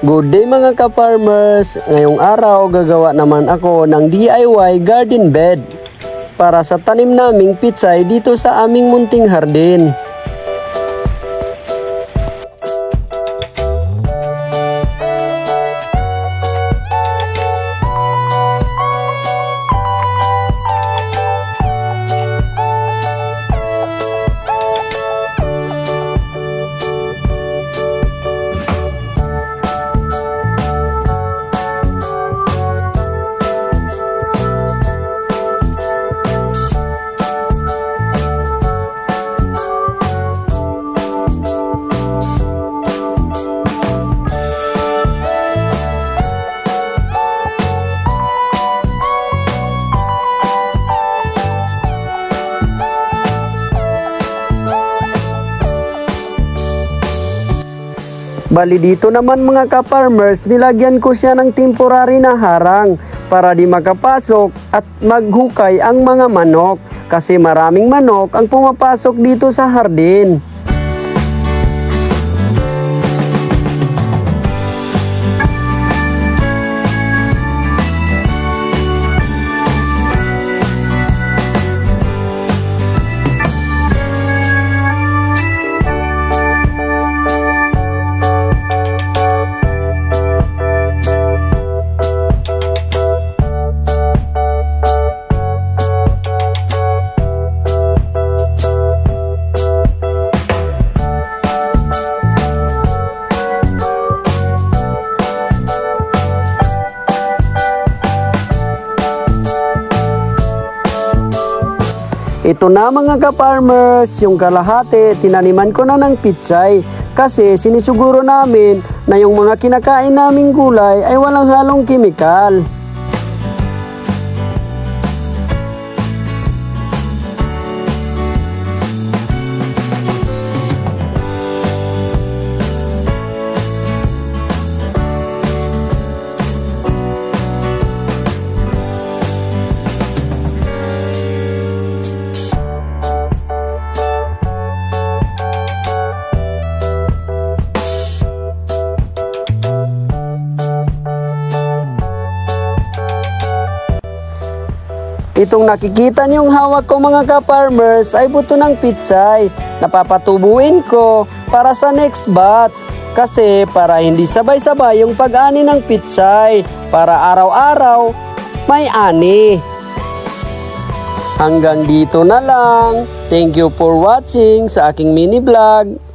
Good day mga ka-farmers! Ngayong araw gagawa naman ako ng DIY garden bed para sa tanim naming pitsay dito sa aming munting hardin. Bali dito naman mga ka-farmers, nilagyan ko siya ng temporary na harang para di makapasok at maghukay ang mga manok kasi maraming manok ang pumapasok dito sa hardin. Ito na mga ka-farmers, yung kalahati tinaniman ko na ng pitsay kasi sinisiguro namin na yung mga kinakain naming gulay ay walang halong kemikal. Itong nakikita niyong hawak ko mga ka-farmers ay buto ng pitsay. Napapatubuin ko para sa next batch kasi para hindi sabay-sabay yung pag-ani ng pitsay para araw-araw may ani. Hanggang dito na lang. Thank you for watching sa aking mini vlog.